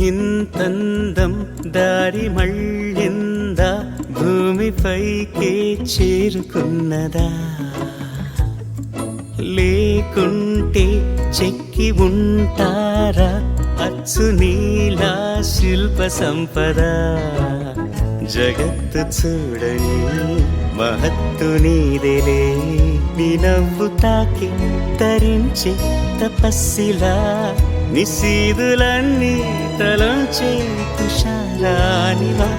ఇంతందం దారి మళ్ళిందా భూమిపైకే చేరుకున్నదా లేకుంటే చెక్కి ఉంటారా అచ్చు నీలా శిల్ప సంపద జగత్తు చూడని మహత్తు నీదేలే నీ నవ్వు తాకి తరించే తపస్సిలా నిశీదులన్నీ తలంచే తుషారానివా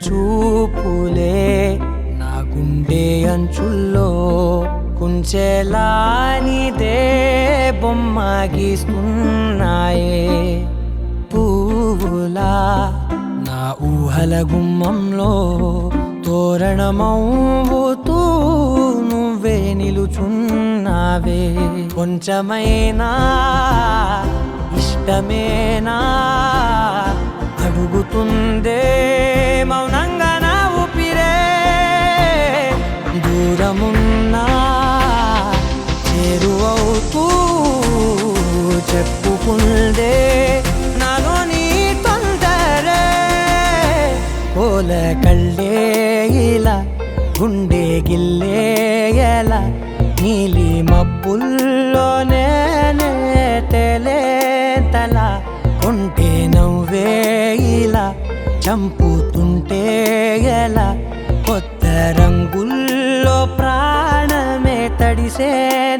చూపులే నా గుండె అంచుల్లో కుంచెలా నీదే బొమ్మ గీస్తున్నాయే పువ్వులా నా ఊహల గుమ్మంలో తోరణమవుతూ నువ్వే నిలుచున్నావే కొంచెమైనా ఇష్టమేనా అడుగుతుందే మౌనంగా నా ఊపిరే దూరమున్నా చేరువవుతూ చెప్పుకుందే నాలో నీ తొందరే కోల కళ్ళే ఇలా గుండె గిల్లే ఎలా నీలి మబ్బుల్లోనే తేలేంతల కొంటే నవ్వే ఇలా చంపుతుంటే ఎలా కొత్త రంగుల్లో ప్రాణమే తడిసే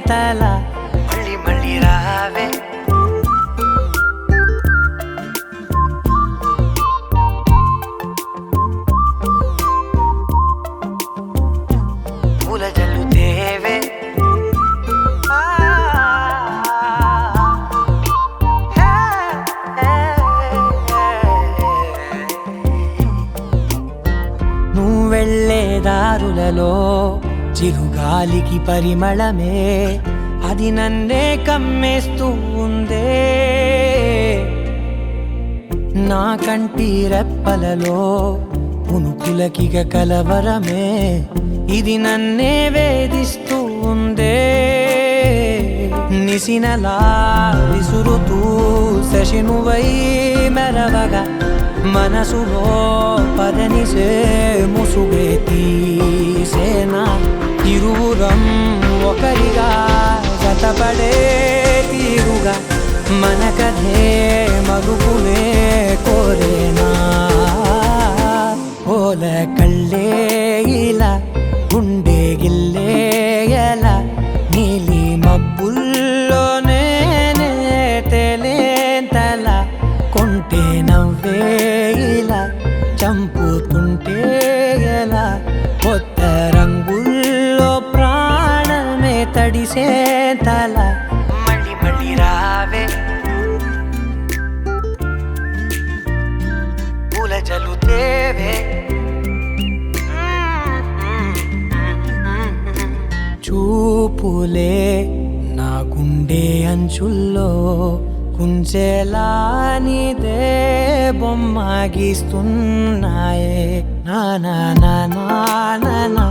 తల మళ్ళీ మళ్ళీ రావే పూల జల్లుతేవే వెళ్ళే దారులలో చిరుగాలికి పరిమళమే అది నన్నే కమ్మేస్తూ ఉందే నా కంటి రెప్పలలో పునుకులకిగ కలవరమే ఇది నన్నే వేధిస్తూ ఉందే నిసినలా విసురుతూ శశినువై మెరవగా మనసులో పదనిసే ముసుగే తీసేనా ఇరువురం ఒకరిగా జతపడే తీరుగా మన కథే మరుపునే కోరేనా కోల కళ్ళే ఇలా గుండె గిల్లే ఎలా నీలి మబ్బుల్లోనే తేలేంతల కొంటే నవ్వే ఇలా చంపుతుంటే ఎలా కొత్త రంగుల్లో ప్రాణమే తడిసే తల మళ్ళీ మళ్ళీ రావే పూల జల్లుతేవే చూపులే నా గుండె అంచుల్లో కుంచెలా నీదే బొమ్మ గీస్తున్నాయే నా నా నా నా నా